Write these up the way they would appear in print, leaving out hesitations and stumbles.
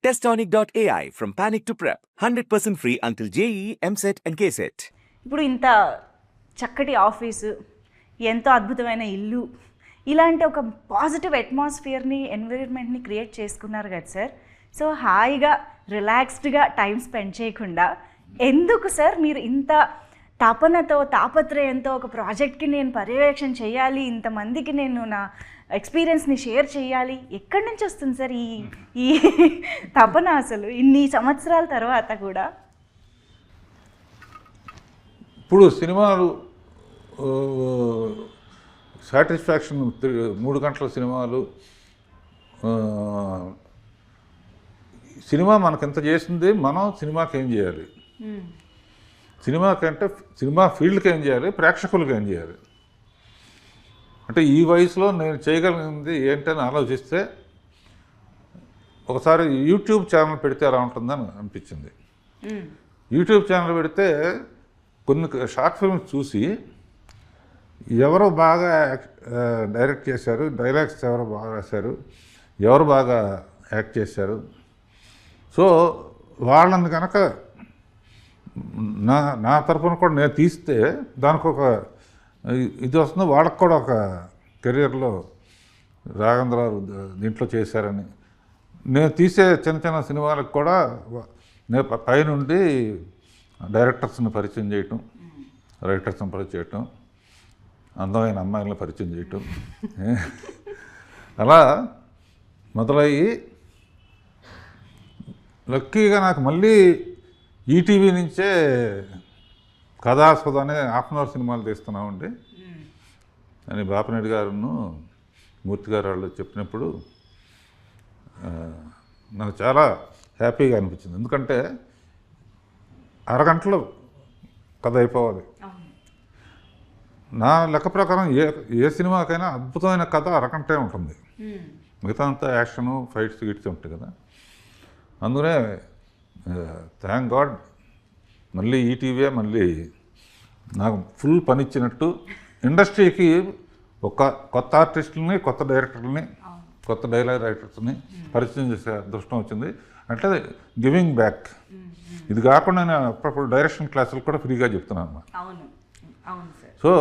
Testonic.ai from panic to prep. 100% free until JEE, MSET and KSET. ఇప్పుడు ఇంత చక్కటి office, ఎంతో అద్భుతమైన ఇల్లు, ఇలాంటి ఒక పాజిటివ్ అట్మాస్ఫియర్ని, ఎన్విరాన్మెంట్ని క్రియేట్ చేసుకున్నారు కదా సార్. సో హాయిగా రిలాక్స్డ్గా టైం స్పెండ్ చేయకుండా ఎందుకు సార్ మీరు ఇంత తపనతో, తాపత్రయంతో ఒక ప్రాజెక్ట్కి నేను పర్యవేక్షణ చేయాలి, ఇంతమందికి నేను నా ఎక్స్పీరియన్స్ని షేర్ చేయాలి, ఎక్కడి నుంచి వస్తుంది సార్ ఈ తపన అసలు ఇన్ని సంవత్సరాల తర్వాత కూడా? ఇప్పుడు సినిమాలు సాటిస్ఫాక్షన్ 3 గంటల సినిమాలు, సినిమా మనకు ఎంత చేసింది, మనం సినిమాకి ఏం చేయాలి, సినిమాకంటే సినిమా ఫీల్డ్కి ఏం చేయాలి, ప్రేక్షకులకు ఏం చేయాలి అంటే ఈ వయసులో నేను చేయగలిగింది ఏంటని ఆలోచిస్తే ఒకసారి యూట్యూబ్ ఛానల్ పెడితే ఎలా ఉంటుందని అనిపించింది. యూట్యూబ్ ఛానల్ పెడితే కొన్ని షార్ట్ ఫిల్మ్స్ చూసి ఎవరు బాగా డైరెక్ట్ చేశారు, డైలాగ్స్ ఎవరు బాగా రాశారు, ఎవరు బాగా యాక్ట్ చేశారు, సో వాళ్ళని కనుక నా తరఫున కూడా నేను తీస్తే దానికి ఒక ఇది వస్తుంది, వాళ్ళకు కూడా ఒక కెరియర్లో రాఘవేంద్రరావు దీంట్లో చేశారని. నేను తీసే చిన్న చిన్న సినిమాలకు కూడా నేను పైనుండి డైరెక్టర్స్ని పరిచయం చేయటం, రైటర్స్ని పరిచయం చేయటం, అందమైన అమ్మాయిలను పరిచయం చేయటం, అలా మొదలయ్యి లక్కీగా నాకు మళ్ళీ ఈటీవీ నుంచే కథాస్పద అనే హాఫ్ అన్ అవర్ సినిమాలు తీస్తున్నామండి అని బాపినేడు గారును మూర్తి గారు వాళ్ళు చెప్పినప్పుడు నాకు చాలా హ్యాపీగా అనిపించింది. ఎందుకంటే అరగంటలో కథ అయిపోవాలి. నా లెక్క ప్రకారం ఏ సినిమాకైనా అద్భుతమైన కథ అరగంటే ఉంటుంది, మిగతా అంతా యాక్షను, ఫైట్స్ గిట్స్ ఉంటాయి కదా. అందుకనే థ్యాంక్ గాడ్ మళ్ళీ ఈటీవీయే మళ్ళీ నాకు ఫుల్ పని ఇచ్చినట్టు ఇండస్ట్రీకి ఒక కొత్త ఆర్టిస్టులని, కొత్త డైరెక్టర్లని, కొత్త డైలాగ్ రైటర్స్ని పరిచయం చేసే అదృష్టం వచ్చింది. అంటే గివింగ్ బ్యాక్. ఇది కాకుండా నేను అప్పుడప్పుడు డైరెక్షన్ క్లాసులు కూడా ఫ్రీగా చెప్తున్నాను. సో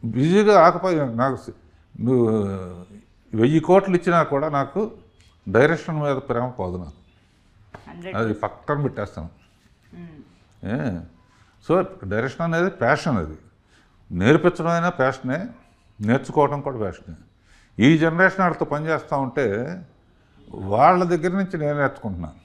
బిజీగా ఆకపోయి నాకు నువ్వు 1000 కోట్లు ఇచ్చినా కూడా నాకు డైరెక్షన్ మీద ప్రేమ పోదు, నాకు అది పక్కన పెట్టేస్తాను. సో డైరెక్షన్ అనేది ప్యాషన్, అది నేర్పించడం అయినా ప్యాషనే, నేర్చుకోవడం కూడా ప్యాషనే. ఈ జనరేషన్ వాళ్ళతో పనిచేస్తూ ఉంటే వాళ్ళ దగ్గర నుంచి నేను నేర్చుకుంటున్నాను.